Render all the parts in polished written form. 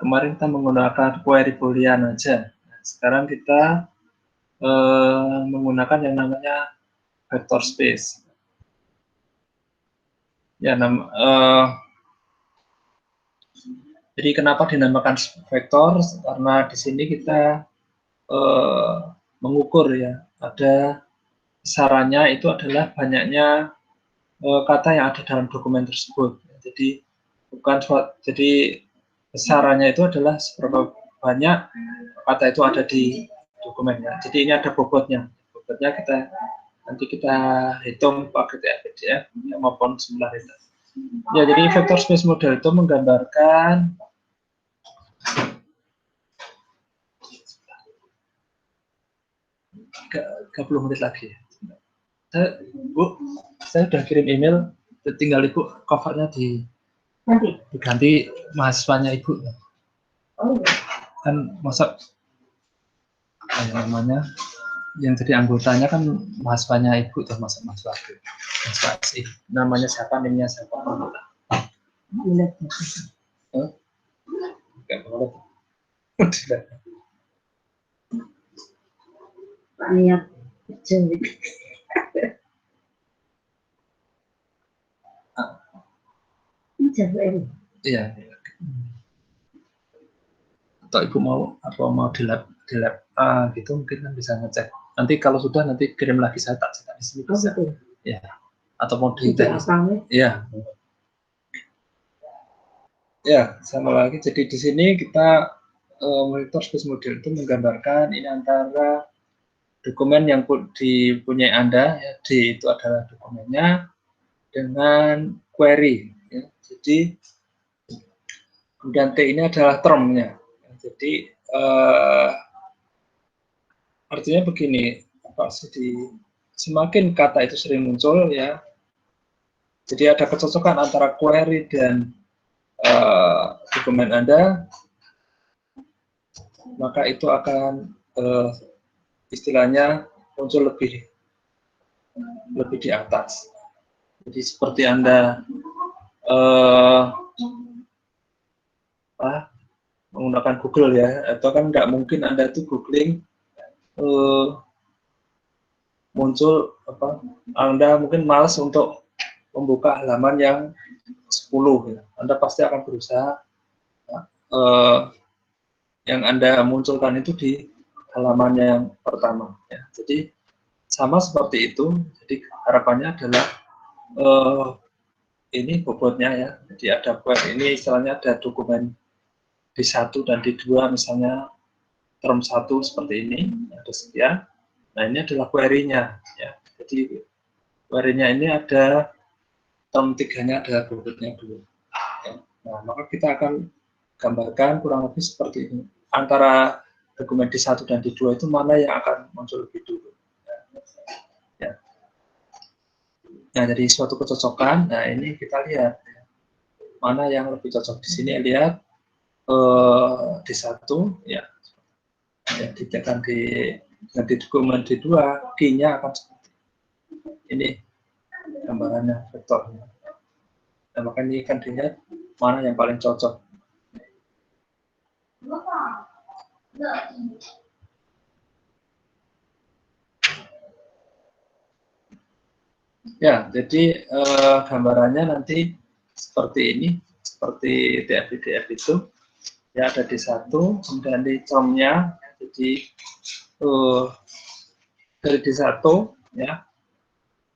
kemarin kita menggunakan query boolean aja. Nah, sekarang kita menggunakan yang namanya vector space. Ya, jadi kenapa dinamakan vektor? Karena di sini kita mengukur ya, ada sarannya itu adalah banyaknya kata yang ada dalam dokumen tersebut. Jadi sarannya itu adalah seberapa banyak kata itu ada di dokumennya. Jadi ini ada bobotnya. Bobotnya nanti kita hitung pakai TF-PDF maupun similarity. Ya, jadi vector space model itu menggambarkan 30 menit lagi. Bu, saya sudah kirim email, tinggal Ibu covernya diganti mahasiswanya Ibu. Oh, iya. Kan masa namanya yang jadi anggotanya kan mahasiswanya Ibu tuh, mahasiswa SI. Namanya siapa, nimnya siapa? Enggak boleh. Banyak kecil. Iya. Atau Ibu mau di lab gitu mungkin kan bisa ngecek. Nanti kalau sudah nanti kirim lagi, saya tak cetak di sini bisa. Oh, ya. Atau mau di ya. Ya, sama lagi. Jadi di sini kita monitor space model itu menggambarkan ini antara dokumen yang dipunyai Anda, ya, D itu adalah dokumennya, dengan query. Ya. Jadi kemudian T ini adalah termnya. Jadi artinya begini, semakin kata itu sering muncul, ya, jadi ada kecocokan antara query dan dokumen Anda, maka itu akan istilahnya muncul lebih di atas. Jadi seperti Anda menggunakan Google, ya, atau kan nggak mungkin Anda tuh googling muncul Anda mungkin malas untuk membuka halaman yang 10, ya. Anda pasti akan berusaha yang Anda munculkan itu di halaman yang pertama, ya. Jadi sama seperti itu. Jadi harapannya adalah ini bobotnya, ya. Jadi ada ini istilahnya ada dokumen di 1 dan di 2, misalnya term 1 seperti ini, ada sekian. Nah, ini adalah query-nya, ya. Jadi query-nya ini ada term 3-nya ada bobotnya dulu. Ya. Nah, maka kita akan gambarkan kurang lebih seperti ini. Antara dokumen di 1 dan di 2 itu mana yang akan muncul lebih dulu. Ya. Nah, jadi suatu kecocokan. Nah, ini kita lihat, ya, mana yang lebih cocok. Di sini lihat di 1, ya, ditekan di dokumen di 2, key-nya akan seperti ini gambarannya, vektornya. Nah, maka ini akan dilihat mana yang paling cocok. Ya, jadi gambarannya nanti seperti ini, seperti TF-PDF itu, ya, ada di 1, kemudian di termnya, jadi dari di 1, ya,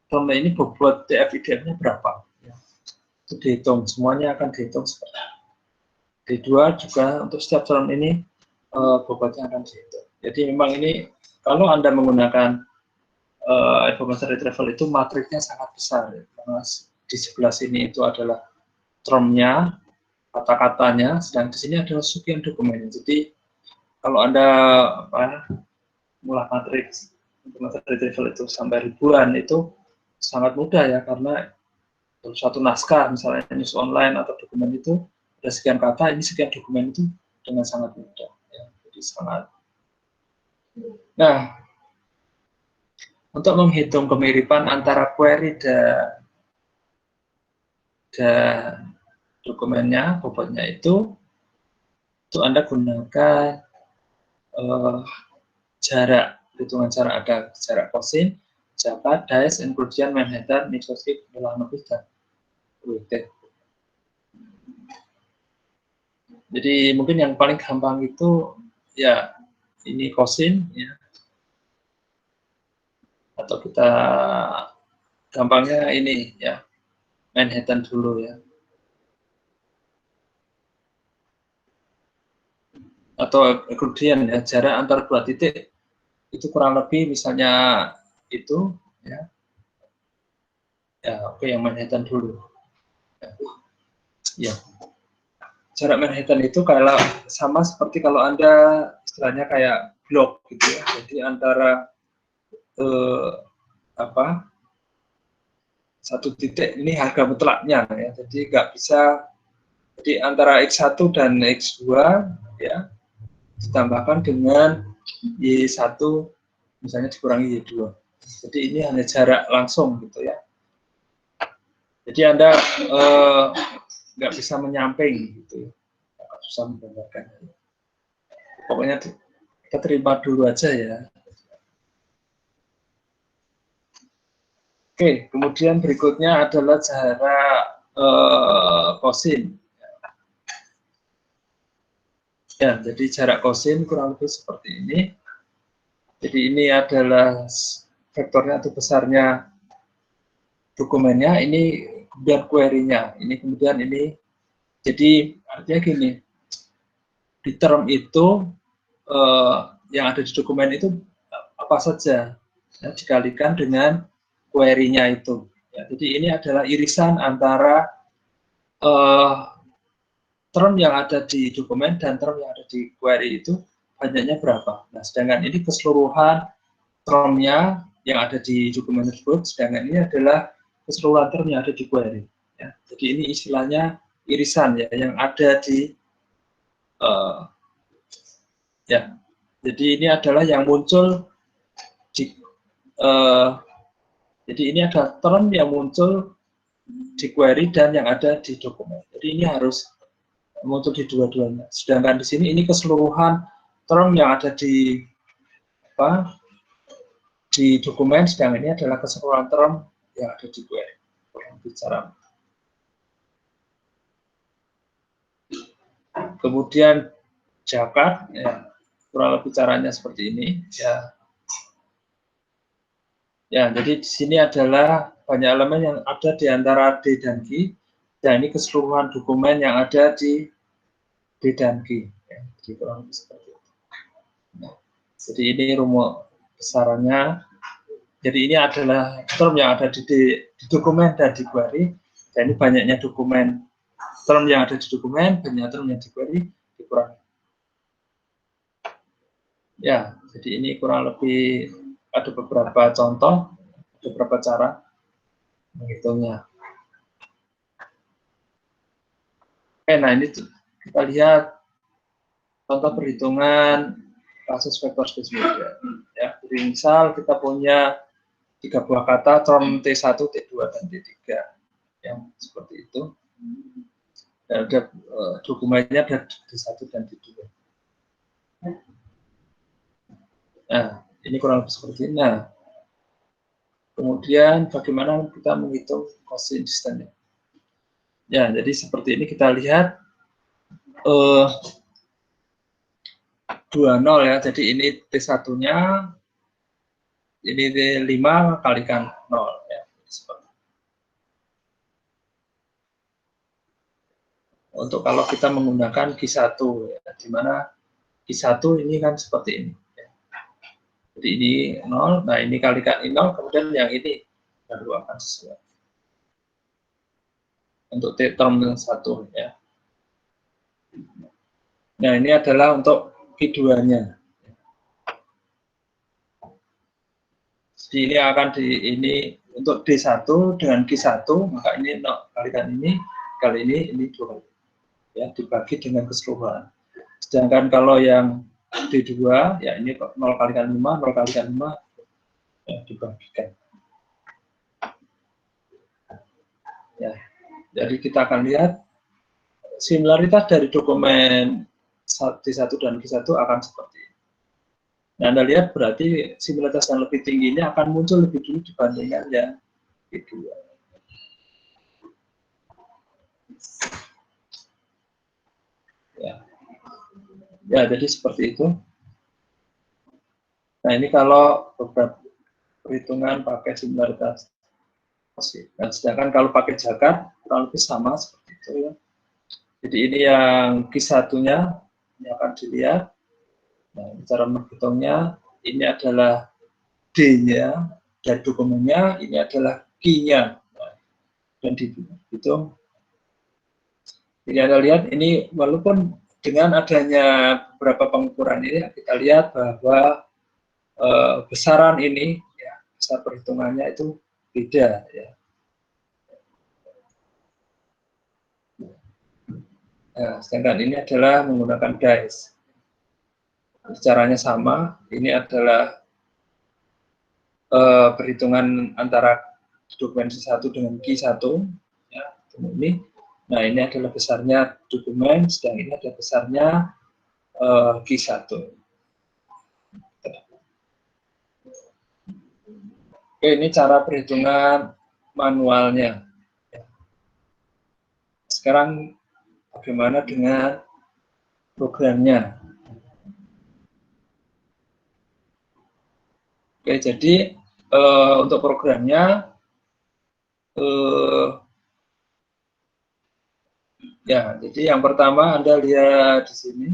term ini bobot TF-PDF-nya berapa, ya. Itu dihitung, semuanya akan dihitung seperti itu. Di 2 juga untuk setiap term ini bobotnya akan dihitung. Jadi memang ini kalau Anda menggunakan information retrieval itu matriknya sangat besar, ya, karena di sebelah sini itu adalah termnya, kata-katanya, sedang di sini adalah sekian dokumen. Jadi kalau Anda mulai matriks information retrieval itu sampai ribuan, itu sangat mudah, ya, karena suatu naskah misalnya news online atau dokumen itu ada sekian kata, ini sekian dokumen itu dengan sangat mudah, ya. Jadi sangat. Nah, untuk menghitung kemiripan antara query dan dan dokumennya, bobotnya itu Anda gunakan jarak, hitungan jarak, ada jarak kosin, Java, Dice, Inclusion, Manhattan, Microsoft, Melanopis, dan WT. Jadi mungkin yang paling gampang itu ya ini kosin ya. Atau kita gampangnya ini ya Manhattan dulu ya. Atau Euclidean ya, jarak antar dua titik itu kurang lebih misalnya itu ya. Ya, oke, yang Manhattan dulu. Ya. Jarak Manhattan itu kalau sama seperti kalau Anda istilahnya kayak blok gitu ya. Jadi antara satu titik ini harga mutlaknya ya. Jadi nggak bisa, jadi antara X1 dan X2 ya ditambahkan dengan Y1 misalnya dikurangi Y2. Jadi ini hanya jarak langsung gitu ya. Jadi Anda nggak bisa menyamping gitu, agak susah menggambarkan. Pokoknya kita terima dulu aja ya. Oke, kemudian berikutnya adalah jarak kosin. Ya, jadi jarak kosin kurang lebih seperti ini. Jadi ini adalah vektornya atau besarnya dokumennya, ini kemudian query-nya, ini kemudian ini. Jadi artinya gini, di term itu yang ada di dokumen itu apa saja ya, dikalikan dengan query-nya itu. Ya, jadi ini adalah irisan antara term yang ada di dokumen dan term yang ada di query itu banyaknya berapa. Nah, sedangkan ini keseluruhan termnya yang ada di dokumen tersebut, sedangkan ini adalah keseluruhan term yang ada di query. Ya. Jadi ini istilahnya irisan ya, yang ada di ya. Jadi ini adalah yang muncul di jadi ini adalah term yang muncul di query dan yang ada di dokumen. Jadi ini harus muncul di dua-duanya. Sedangkan di sini ini keseluruhan term yang ada di di dokumen, sedangkan ini adalah keseluruhan term yang ada di query. Bicara. Kemudian Jakarta, ya, kurang lebih caranya seperti ini. Ya, ya, jadi di sini adalah banyak elemen yang ada di antara D dan G, dan ini keseluruhan dokumen yang ada di D dan G. Ya, jadi kurang lebih seperti itu. Nah, jadi ini rumus besarannya. Jadi ini adalah term yang ada di dokumen dan di query. Dan ini banyaknya dokumen, term yang ada di dokumen, banyak term yang di query, dikurangi. Ya, jadi ini kurang lebih ada beberapa contoh, ada beberapa cara menghitungnya. Oke, nah ini kita lihat contoh perhitungan kasus vektor space media. Ya, jadi misal kita punya 3 buah kata term T1, T2, dan T3. Yang seperti itu. Dan ada dokumennya ada T1 dan T2. Nah, ini kurang lebih seperti ini. Nah, kemudian bagaimana kita menghitung konsisten? Ya, jadi seperti ini kita lihat 20 ya. Jadi ini T1-nya, ini T5 kalikan 0 ya. Untuk kalau kita menggunakan Q1 ya, di mana Q1 ini kan seperti ini. Ya. Jadi ini 0, nah ini kalikan 0, kemudian yang ini baru akan sesuai. Untuk T term 1 ya. Nah, ini adalah untuk Q2-nya. Jadi ini akan ini untuk D1 dengan Q1, maka ini 0 kalikan ini, kali ini 2 kali. Ya, dibagi dengan keseluruhan. Sedangkan kalau yang D2, ya ini 0 kalikan 5, 0 kalikan 5, ya, dibagikan. Ya, Jadi kita akan lihat similaritas dari dokumen D1 dan G1 akan seperti ini. Nah, Anda lihat berarti similaritas yang lebih tingginya akan muncul lebih dulu dibandingkan yang kedua. Ya, jadi seperti itu. Nah, ini kalau beberapa perhitungan pakai similaritas. Dan sedangkan kalau pakai jagat, kurang lebih sama seperti itu ya. Jadi ini yang Q1-nya, ini akan dilihat. Nah, cara menghitungnya, ini adalah D-nya, dan dokumennya, ini adalah Q-nya. Nah, dan dihitung. Jadi Anda lihat, ini walaupun dengan adanya beberapa pengukuran ini, kita lihat bahwa besaran ini, ya, besar perhitungannya itu beda. Ya. Nah, sedangkan ini adalah menggunakan dice. Caranya sama, ini adalah perhitungan antara dokumen C1 dengan Q1. Ya, ini. Nah, ini adalah besarnya dokumen, sedang ini adalah besarnya Q1. Oke, ini cara perhitungan manualnya. Sekarang bagaimana dengan programnya? Oke, jadi untuk programnya, ya, jadi yang pertama Anda lihat di sini.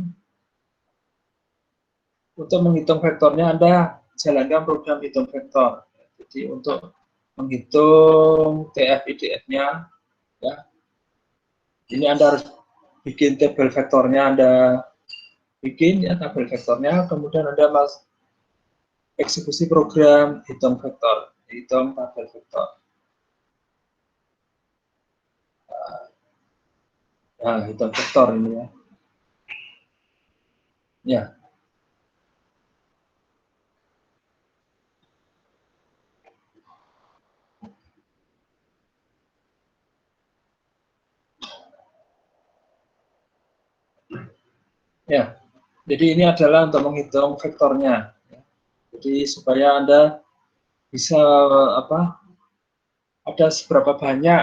Untuk menghitung vektornya, Anda jalankan program hitung vektor. Jadi untuk menghitung TF-IDF-nya, ya, ini Anda harus bikin tabel vektornya, Anda bikin ya tabel vektornya, kemudian Anda eksekusi program hitung vektor, hitung tabel vektor. Nah, hitung vektor ini ya. Ya. Ya. Jadi ini adalah untuk menghitung vektornya. Jadi supaya Anda bisa ada seberapa banyak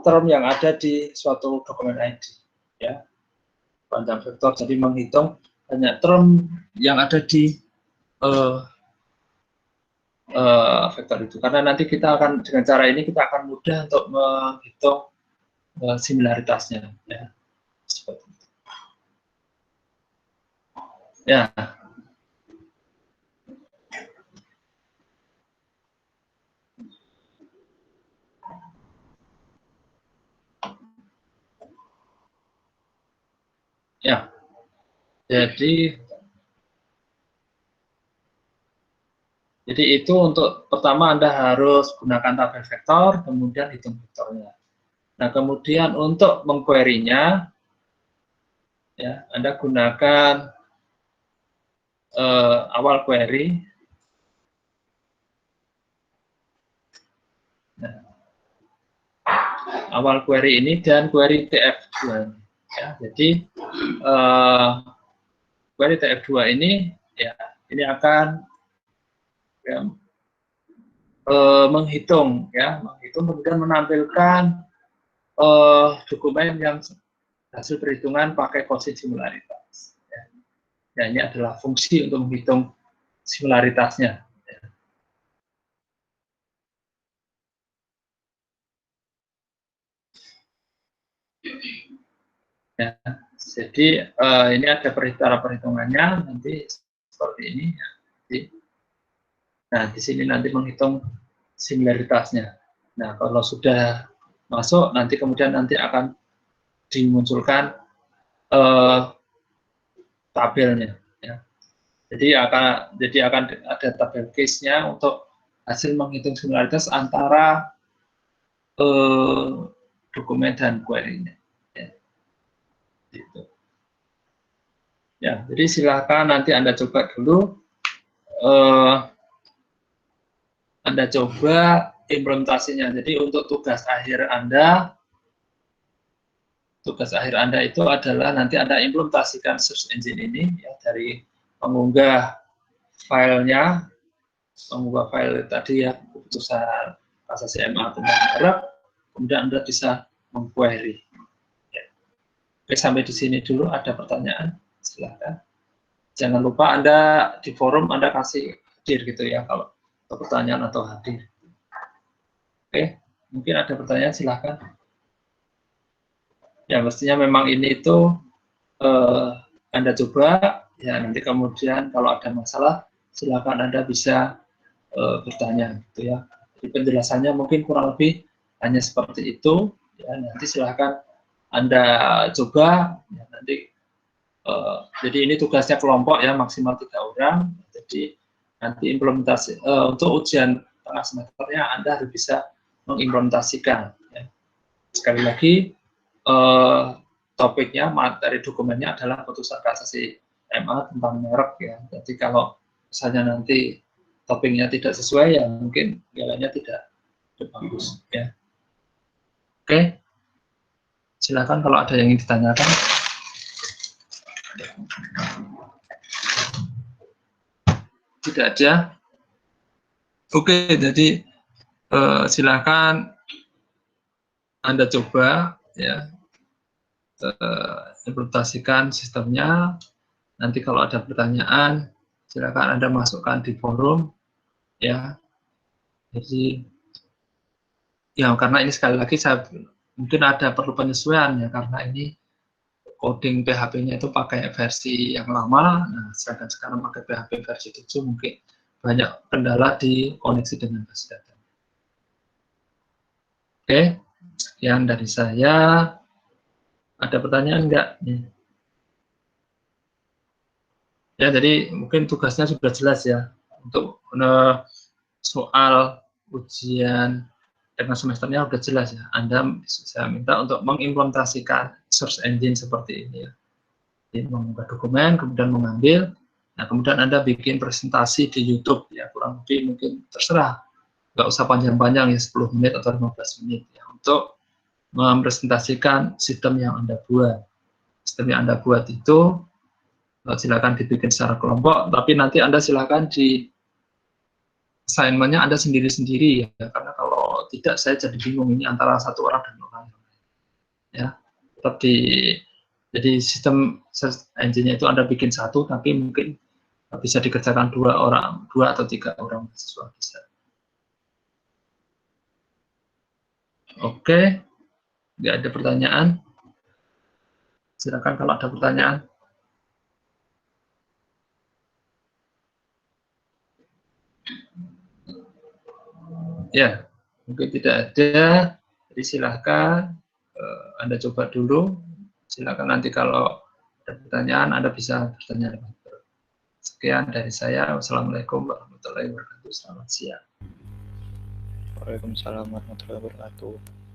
term yang ada di suatu dokumen ID, ya, panjang vektor. Jadi menghitung banyak term yang ada di vektor itu. Karena nanti kita akan dengan cara ini kita akan mudah untuk menghitung similaritasnya, ya, seperti itu. Ya. Ya. Jadi itu untuk pertama Anda harus gunakan tabel vektor, kemudian hitung vektornya. Nah, kemudian untuk mengquery-nya, ya, Anda gunakan awal query. Nah, awal query ini dan query TF2. Ya, jadi query TF2 ini, ya, ini akan ya, menghitung kemudian menampilkan dokumen yang hasil perhitungan pakai quotient similaritas. Ya. Ya, ini adalah fungsi untuk menghitung similaritasnya. Ya, jadi ini ada cara perhitungannya nanti seperti ini. Ya. Jadi, nah, di sini nanti menghitung similaritasnya. Nah, kalau sudah masuk, nanti kemudian akan dimunculkan tabelnya. Ya. Jadi akan ada tabel case-nya untuk hasil menghitung similaritas antara dokumen dan query-nya. Ya. Gitu. Ya, jadi silakan nanti Anda coba dulu. Anda coba implementasinya. Jadi untuk tugas akhir Anda itu adalah nanti Anda implementasikan search engine ini ya, dari mengunggah filenya, mengunggah file tadi ya, keputusan kasasi MA tentang merek, kemudian Anda bisa mengquery. Ya. Oke, sampai di sini dulu. Ada pertanyaan? Silakan. Jangan lupa Anda di forum Anda kasih hadir gitu ya, kalau ada pertanyaan atau hadir. Oke, mungkin ada pertanyaan, silakan. Ya, mestinya memang ini itu Anda coba, ya nanti kemudian kalau ada masalah, silakan Anda bisa bertanya, gitu ya. Jadi penjelasannya mungkin kurang lebih hanya seperti itu, ya nanti silakan Anda coba, ya nanti. Jadi ini tugasnya kelompok ya, maksimal 3 orang. Jadi nanti implementasi untuk ujian tengah semesternya Anda harus bisa mengimplementasikan. Ya. Sekali lagi, topiknya, materi dokumennya adalah putusan kasasi MA tentang merek ya. Jadi kalau misalnya nanti topiknya tidak sesuai, ya mungkin nilainya tidak bagus ya. Oke, silakan kalau ada yang ingin ditanyakan. Tidak ada. Oke, jadi silakan Anda coba ya implementasikan sistemnya. Nanti kalau ada pertanyaan, silakan Anda masukkan di forum ya. Jadi ya karena ini sekali lagi saya mungkin ada perlu penyesuaian ya, karena ini coding PHP-nya itu pakai versi yang lama. Nah, sedangkan sekarang pakai PHP versi 7 mungkin banyak kendala di koneksi dengan base data. Oke, sekian dari saya. Ada pertanyaan enggak? Ya, jadi mungkin tugasnya sudah jelas ya. Untuk soal ujian tengah semesternya sudah jelas ya. Anda saya minta untuk mengimplementasikan search engine seperti ini ya. Jadi mengunggah dokumen, kemudian mengambil, nah kemudian Anda bikin presentasi di YouTube ya, kurang lebih mungkin terserah, nggak usah panjang-panjang ya, 10 menit atau 15 menit ya, untuk mempresentasikan sistem yang Anda buat. Sistem yang Anda buat itu silakan dibikin secara kelompok, tapi nanti Anda silakan di assignment-nya Anda sendiri-sendiri ya, karena kalau tidak saya jadi bingung ini antara satu orang dan orang lain ya. Tetap jadi sistem search engine-nya itu Anda bikin satu, tapi mungkin bisa dikerjakan 2 atau 3 orang mahasiswa bisa. Oke, nggak ada pertanyaan. Silakan kalau ada pertanyaan. Ya, mungkin tidak ada. Jadi silakan Anda coba dulu. Silakan nanti kalau ada pertanyaan Anda bisa bertanya. Sekian dari saya. Wassalamualaikum warahmatullahi wabarakatuh. Selamat siang. Waalaikumsalam warahmatullahi wabarakatuh.